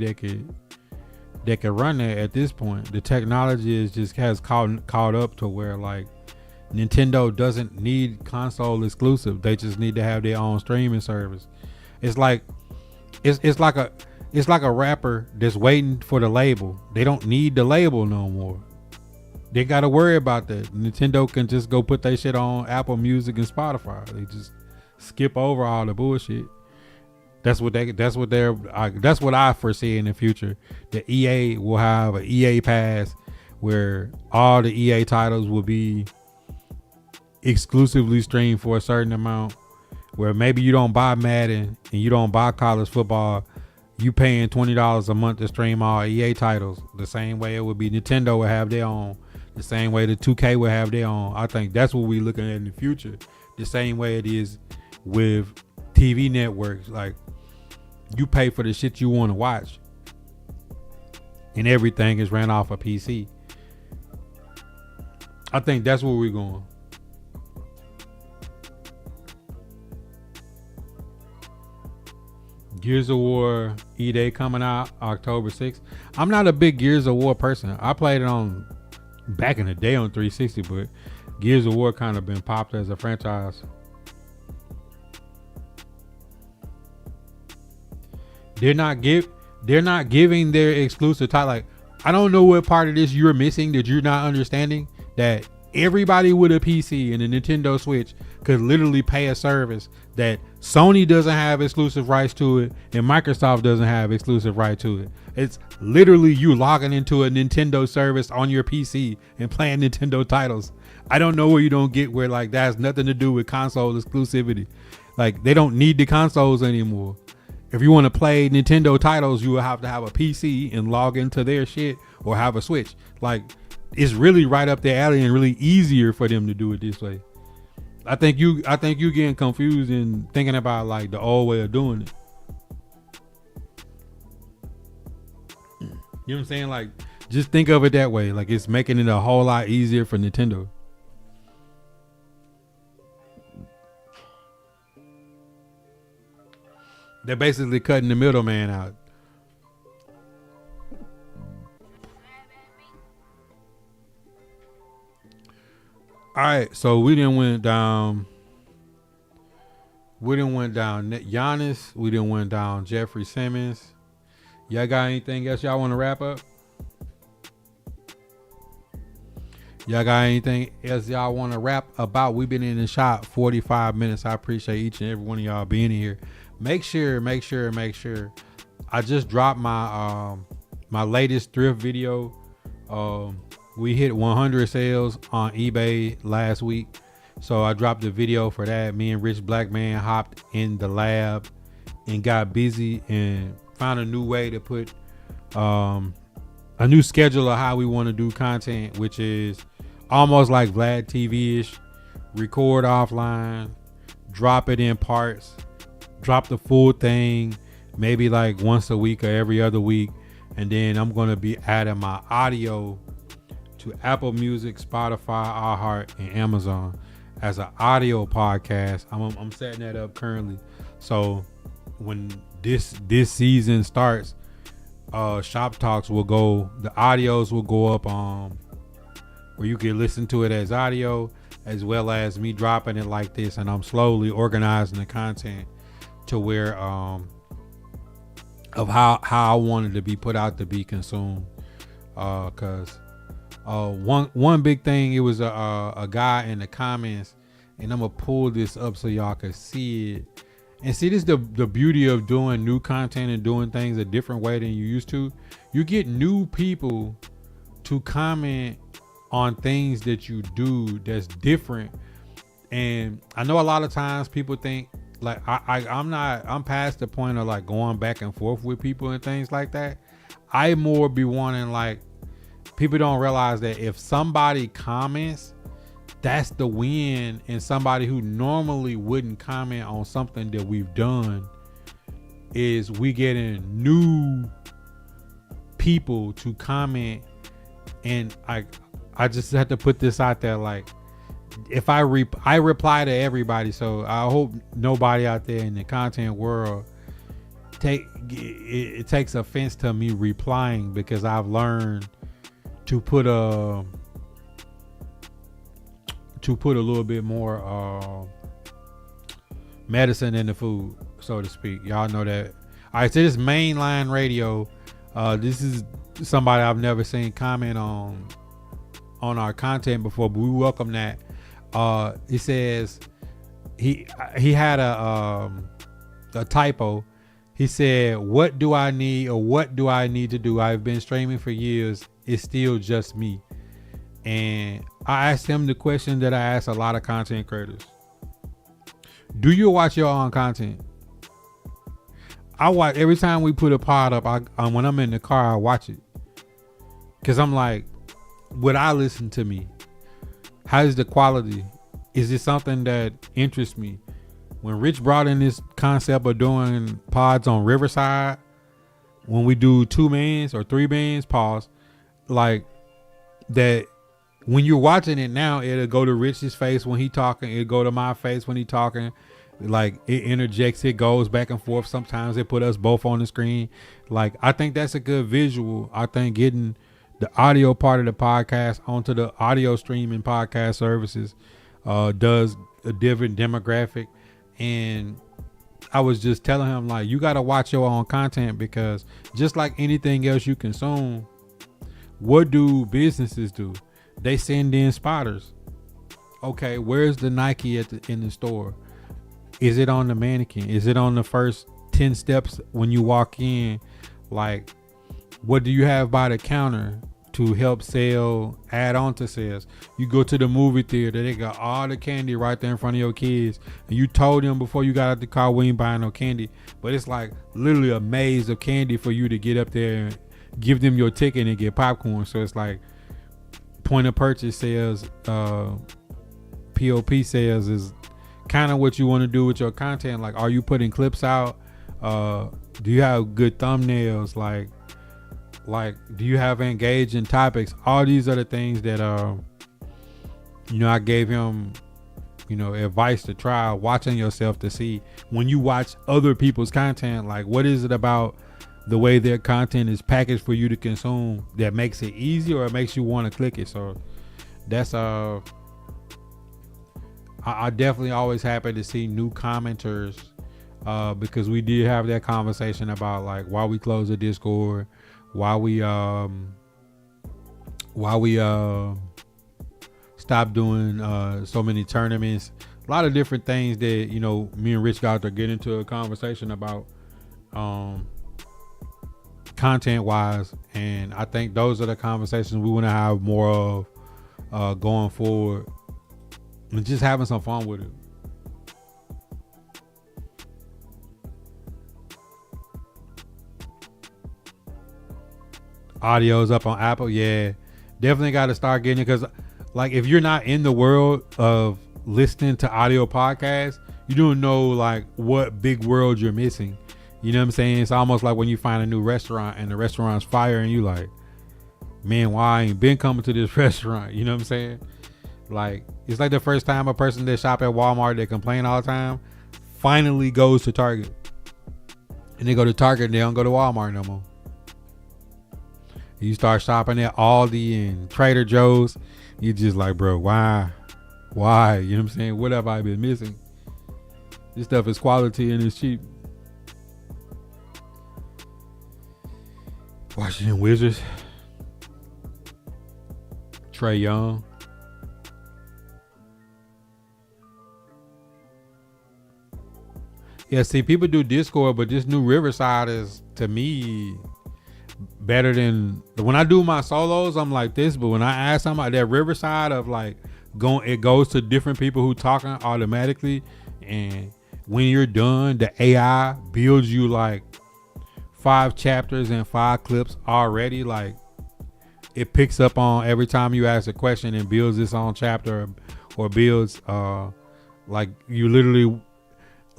that could run that. At this point, the technology has caught up to where, like, Nintendo doesn't need console exclusive. They just need to have their own streaming service. It's like it's like a rapper that's waiting for the label. They don't need the label no more. They got to worry about that. Nintendo can just go put their shit on Apple Music and Spotify. They just skip over all the bullshit. That's what I foresee in the future. The EA will have an EA Pass where all the EA titles will be exclusively streamed for a certain amount, where maybe you don't buy Madden and you don't buy college football, you paying $20 a month to stream all EA titles. The same way it would be Nintendo would have their own, the same way the 2K would have their own. I think that's what we're looking at in the future. The same way it is with TV networks. Like, you pay for the shit you want to watch, and everything is ran off a PC. I think that's where we're going. Gears of War E-Day coming out October 6th. I'm not a big Gears of War person. I played it on back in the day on 360, but Gears of War kind of been popped as a franchise. They're not giving their exclusive title. Like, I don't know what part of this you're missing that you're not understanding, that everybody with a PC and a Nintendo Switch could literally pay a service that Sony doesn't have exclusive rights to it and Microsoft doesn't have exclusive right to it. It's literally you logging into a Nintendo service on your PC and playing Nintendo titles. I don't know where you don't get where, like, that has nothing to do with console exclusivity. Like, they don't need the consoles anymore. If you want to play Nintendo titles, you will have to have a PC and log into their shit or have a Switch. Like, it's really right up their alley and really easier for them to do it this way. I think you getting confused and thinking about, like, the old way of doing it. You know what I'm saying? Like, just think of it that way. Like, it's making it a whole lot easier for Nintendo. They're basically cutting the middleman out. All right, so we didn't went down Giannis. We didn't went down Jeffrey Simmons. Y'all got anything else y'all want to wrap up? Y'all got anything else y'all want to rap about? We've been in the shop 45 minutes. I appreciate each and every one of y'all being here. Make sure. I just dropped my my latest thrift video. We hit 100 sales on eBay last week, so I dropped a video for that. Me and Rich Black Man hopped in the lab and got busy and found a new way to put a new schedule of how we want to do content, which is almost like Vlad TV-ish. Record offline, drop it in parts, drop the full thing maybe like once a week or every other week, and then I'm going to be adding my audio to Apple Music, Spotify, iHeart, and Amazon as an audio podcast. I'm setting that up currently, so when this season starts, Shop Talks will go, the audios will go up where you can listen to it as audio, as well as me dropping it like this, and I'm slowly organizing the content to where of how I wanted to be put out to be consumed. Cause one big thing, it was a guy in the comments, and I'm gonna pull this up so y'all can see it. And see, this is the beauty of doing new content and doing things a different way than you used to. You get new people to comment on things that you do that's different. And I know a lot of times people think, like, I'm past the point of like going back and forth with people and things like that. I more be wanting, like, people don't realize that if somebody comments, that's the win. And somebody who normally wouldn't comment on something that we've done, is we getting new people to comment. And I just have to put this out there, like, if I reply to everybody, so I hope nobody out there in the content world it takes offense to me replying, because I've learned to put to put a little bit more medicine in the food, so to speak. Y'all know that. All right, so this mainline radio. This is somebody I've never seen comment on our content before, but we welcome that. He says he had a typo. He said, "What do I need, or what do I need to do? I've been streaming for years. It's still just me." And I asked him the question that I ask a lot of content creators: do you watch your own content? I watch every time we put a pod up. When I'm in the car, I watch it because I'm like, would I listen to me? How's the quality? Is it something that interests me? When Rich brought in this concept of doing pods on Riverside, when we do 2 bands or 3 bands, pause, like that, when you're watching it now, it'll go to Rich's face when he talking, it'll go to my face when he talking. Like it interjects, it goes back and forth. Sometimes they put us both on the screen. Like, I think that's a good visual. I think getting the audio part of the podcast onto the audio streaming podcast services does a different demographic. And I was just telling him, like, you got to watch your own content, because just like anything else you consume, what do businesses do? They send in spotters. Okay, where's the Nike in the store? Is it on the mannequin? Is it on the first 10 steps when you walk in? Like, what do you have by the counter to help sell, add on to sales? You go to the movie theater, they got all the candy right there in front of your kids, and you told them before you got out the car, we ain't buying no candy, but it's like literally a maze of candy for you to get up there and give them your ticket and get popcorn. So it's like point of purchase sales, POP sales is kind of what you want to do with your content. Like, are you putting clips out? Do you have good thumbnails? Like do you have engaging topics? All these are the things that I gave him advice to try watching yourself, to see when you watch other people's content, like, what is it about the way their content is packaged for you to consume that makes it easy, or it makes you want to click it. So that's I definitely always happy to see new commenters, because we did have that conversation about like why we closed the Discord, why we stopped doing so many tournaments, a lot of different things that me and Rich got to get into a conversation about content wise. And I think those are the conversations we want to have more of going forward, and just having some fun with it. Audio's up on Apple. Yeah, definitely got to start getting it, because like if you're not in the world of listening to audio podcasts, you don't know like what big world you're missing. You know what I'm saying? It's almost like when you find a new restaurant and the restaurant's fire and you like, man, why I ain't been coming to this restaurant? You know what I'm saying? Like, it's like the first time a person that shop at Walmart that complain all the time finally goes to Target. And they go to Target and they don't go to Walmart no more. You start shopping at Aldi and Trader Joe's, you just like, bro, why? You know what I'm saying? What have I been missing? This stuff is quality and it's cheap. Washington Wizards. Trae Young. Yeah, see, people do Discord, but this new Riverside is, to me, better than when I do my solos. I'm like this, but when I ask somebody, that Riverside of like it goes to different people who talking automatically, and when you're done, the AI builds you like 5 chapters and 5 clips already. Like, it picks up on every time you ask a question and builds its own chapter, or builds like you literally.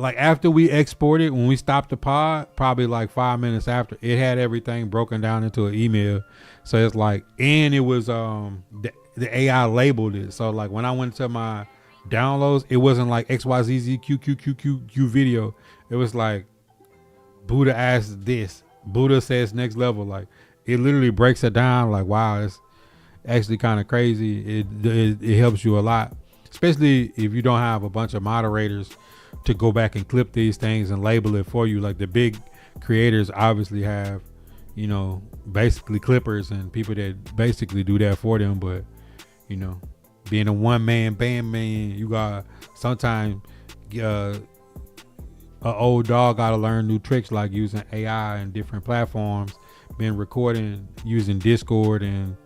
Like, after we exported, when we stopped the pod, probably like 5 minutes after, it had everything broken down into an email. So it's like, and it was the AI labeled it. So like when I went to my downloads, it wasn't like XYZZQQQQ video. It was like Buddha asked this, Buddha says next level. Like, it literally breaks it down. Like, wow, it's actually kind of crazy. It helps you a lot, especially if you don't have a bunch of moderators to go back and clip these things and label it for you. Like the big creators obviously have, basically clippers and people that basically do that for them. But, being a one man band, man, you got sometimes a old dog got to learn new tricks like using AI and different platforms, been recording using Discord and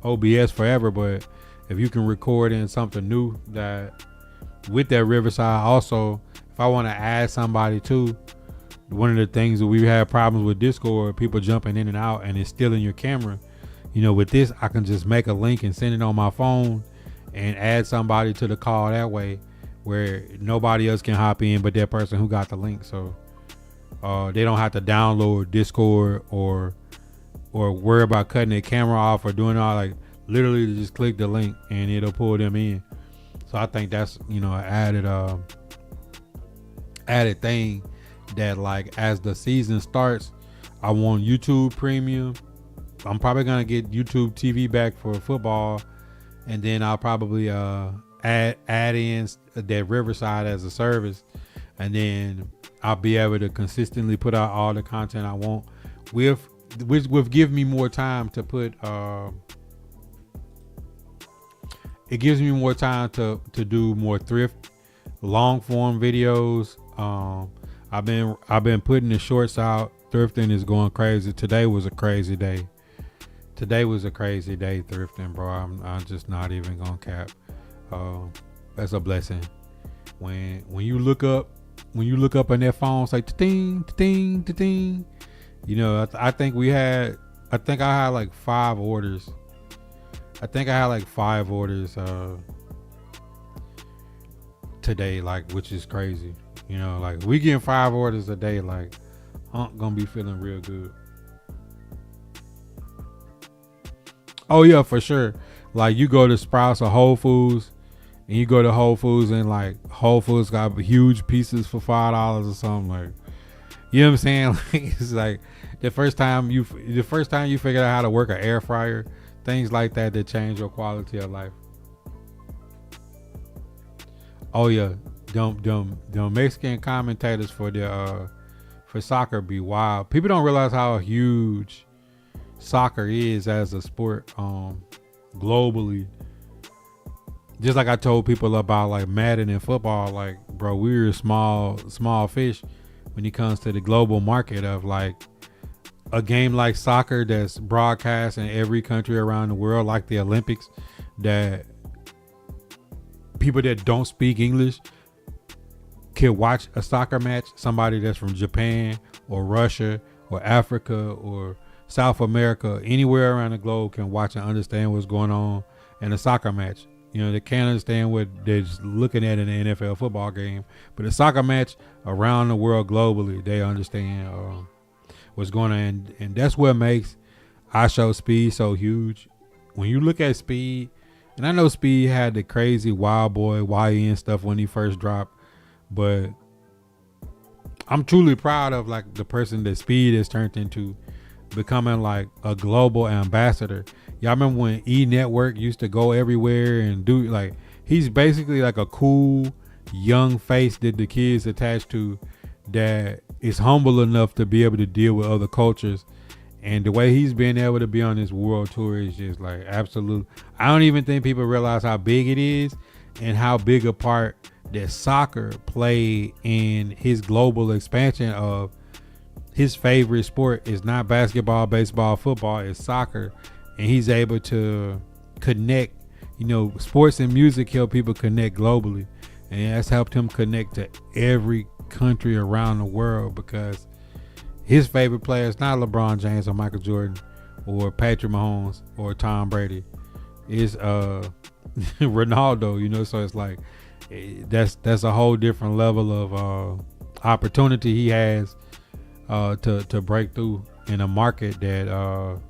OBS forever. But if you can record in something new that with that Riverside, also if I want to add somebody to, one of the things that we've had problems with Discord, people jumping in and out and it's still in your camera. With this, I can just make a link and send it on my phone and add somebody to the call that way, where nobody else can hop in but that person who got the link. So they don't have to download Discord or worry about cutting their camera off or doing all, like literally just click the link and it'll pull them in. So I think that's an added thing that, like, as the season starts, I want YouTube Premium. I'm probably gonna get YouTube TV back for football, and then I'll probably add in that Riverside as a service, and then I'll be able to consistently put out all the content I want, which give me more time to put. It gives me more time to do more thrift, long form videos. I've been putting the shorts out. Thrifting is going crazy. Today was a crazy day thrifting, bro. I'm just not even gonna cap. That's a blessing. When you look up on that phone, it's like ting ting ting. I think I had like 5 orders. Today, like, which is crazy. Like we getting 5 orders a day. Like, I'm gonna be feeling real good. Oh yeah, for sure. Like you go to Sprouts or Whole Foods, and you go to Whole Foods and like Whole Foods got huge pieces for $5 or something. Like, you know what I'm saying? Like, it's like the first time you figure out how to work an air fryer, things like that change your quality of life. Oh yeah, them Mexican commentators for soccer be wild. People don't realize how huge soccer is as a sport globally. Just like I told people about like Madden and football, like, bro, we're small fish when it comes to the global market of like a game like soccer that's broadcast in every country around the world, like the Olympics, that people that don't speak English can watch a soccer match. Somebody that's from Japan or Russia or Africa or South America, anywhere around the globe can watch and understand what's going on in a soccer match. They can't understand what they're just looking at in an NFL football game, but a soccer match around the world globally, they understand what's going on, and that's what makes our show Speed so huge. When you look at Speed, and I know Speed had the crazy Wild Boy YN stuff when he first dropped, but I'm truly proud of like the person that Speed has turned into, becoming like a global ambassador. Y'all remember when E Network used to go everywhere and do, like, he's basically like a cool young face that the kids attached to, that is humble enough to be able to deal with other cultures. And the way he's been able to be on this world tour is just like absolute. I don't even think people realize how big it is and how big a part that soccer played in his global expansion of his favorite sport is not basketball, baseball, football, it's soccer. And he's able to connect, sports and music help people connect globally. And that's helped him connect to every country around the world, because his favorite player is not LeBron James or Michael Jordan or Patrick Mahomes or Tom Brady. It's Ronaldo, so it's like that's a whole different level of opportunity he has to break through in a market that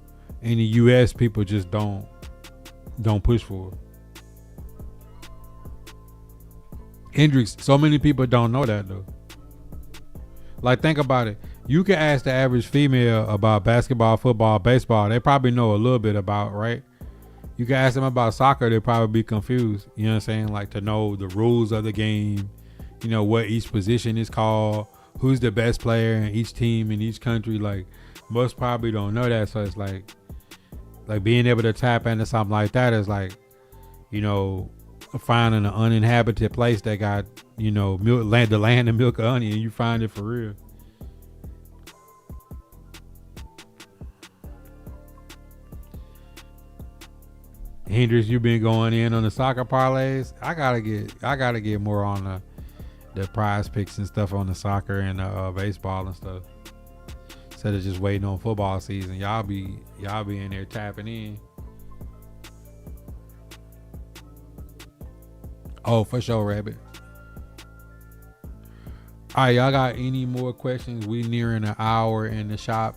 in the US people just don't push for. Hendrix, so many people don't know that though. Like, think about it. You can ask the average female about basketball, football, baseball. They probably know a little bit about, right? You can ask them about soccer, they'll probably be confused. You know what I'm saying? Like to know the rules of the game, you know, what each position is called, who's the best player in each team in each country. Like most probably don't know that. So it's like being able to tap into something like that is like, you know, finding an uninhabited place that got, you know, the land of milk and honey, and you find it for real. Hendrix, you been going in on the soccer parlays. I gotta get more on the prize picks and stuff on the soccer and baseball and stuff. Instead of just waiting on football season, y'all be in there tapping in. Oh, for sure, Rabbit. All right, y'all got any more questions? We nearing an hour in the shop.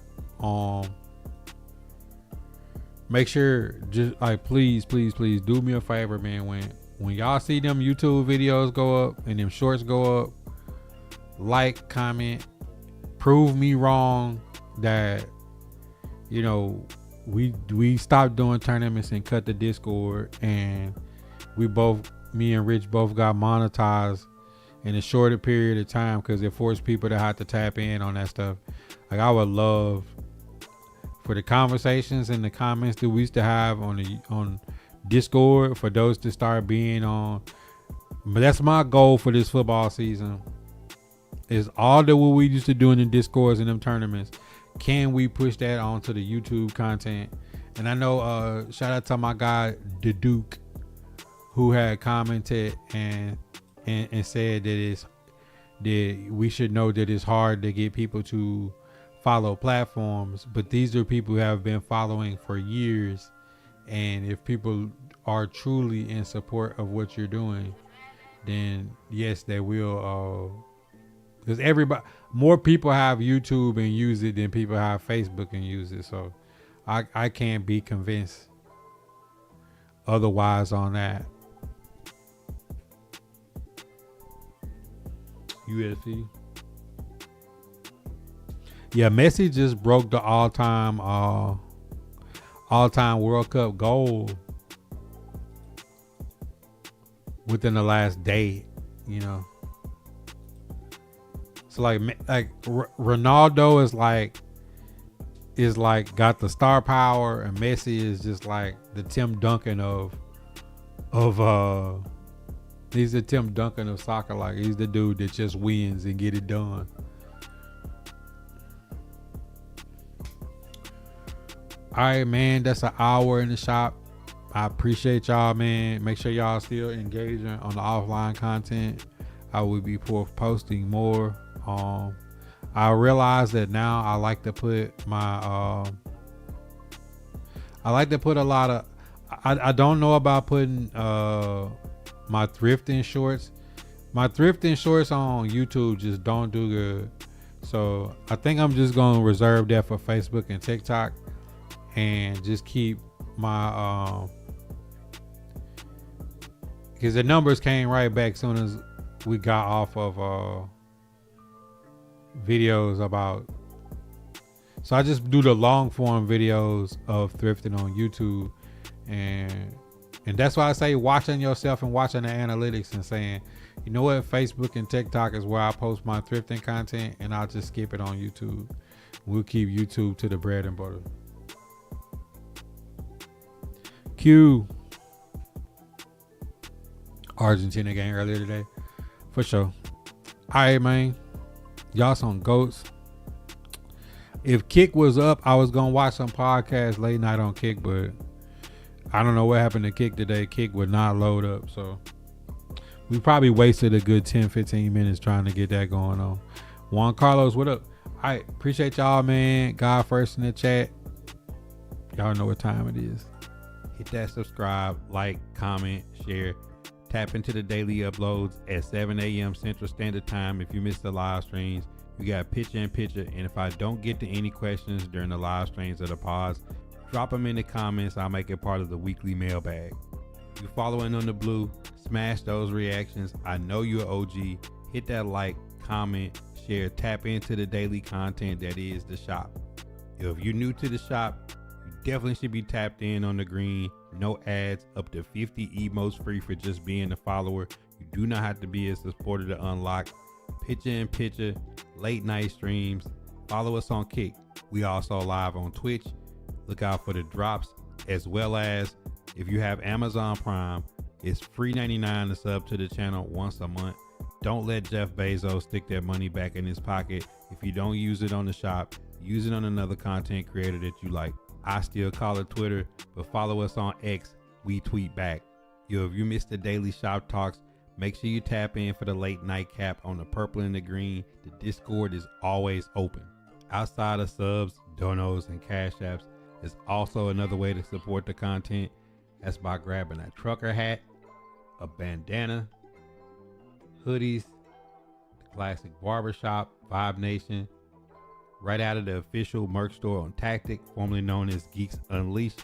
Make sure, just like please do me a favor, man. When y'all see them YouTube videos go up and them shorts go up, like, comment, prove me wrong that, you know, we stopped doing tournaments and cut the Discord, and me and Rich both got monetized in a shorter period of time because it forced people to have to tap in on that stuff. Like I would love for the conversations and the comments that we used to have on Discord, for those to start being on. But that's my goal for this football season, is all that what we used to do in the Discords and them tournaments, can we push that onto the YouTube content? And I know shout out to my guy the Duke, who had commented and said that we should know that it's hard to get people to follow platforms, but these are people who have been following for years, and if people are truly in support of what you're doing, then yes, they will. Because more people have YouTube and use it than people have Facebook and use it, so I can't be convinced otherwise on that. UFC. Yeah, Messi just broke the all-time World Cup goal within the last day, you know. So like Ronaldo is like got the star power, and Messi is just like the Tim Duncan of he's the Tim Duncan of soccer. Like he's the dude that just wins and get it done. All right, man, that's an hour in the shop. I appreciate y'all, man. Make sure y'all still engaging on the offline content. I will be posting more. I realize that now I like to put a lot of, I don't know about putting my thrifting shorts. My thrifting shorts on YouTube just don't do good. So I think I'm just going to reserve that for Facebook and TikTok, and just keep my because the numbers came right back soon as we got off of videos about. So I just do the long form videos of thrifting on YouTube, and that's why I say watching yourself and watching the analytics and saying, you know what, Facebook and TikTok is where I post my thrifting content, and I'll just skip it on YouTube. We'll keep YouTube to the bread and butter. Q. Argentina game earlier today. For sure. All right, man. Y'all some goats. If Kick was up, I was going to watch some podcast late night on Kick, but I don't know what happened to Kick today. Kick would not load up, so we probably wasted a good 10-15 minutes trying to get that going on. Juan Carlos, what up? All right, appreciate y'all, man. God first in the chat. Y'all know what time it is. Hit that subscribe, like, comment, share. Tap into the daily uploads at 7 a.m. Central Standard Time. If you missed the live streams, you got picture in picture. And if I don't get to any questions during the live streams or the pods, drop them in the comments. I'll make it part of the weekly mailbag. If you're following on the blue, smash those reactions. I know you're OG. Hit that like, comment, share, tap into the daily content that is the shop. If you're new to the shop, you definitely should be tapped in on the green no ads, up to 50 emotes free for just being a follower. You do not have to be a supporter to unlock picture-in-picture, late night streams. Follow us on Kick. We also live on Twitch. Look out for the drops, as well as if you have Amazon Prime, it's free $99 to sub to the channel once a month. Don't let Jeff Bezos stick that money back in his pocket. If you don't use it on the shop, use it on another content creator that you like. I still call it Twitter, but follow us on X. We tweet back. Yo, if you missed the daily shop talks, make sure you tap in for the late night cap on the purple and the green. The Discord is always open. Outside of subs, donos, and cash apps, there's also another way to support the content. That's by grabbing a trucker hat, a bandana, hoodies, the classic barbershop, Vibe Nation, right out of the official merch store on Tactic, formerly known as Geeks Unleashed.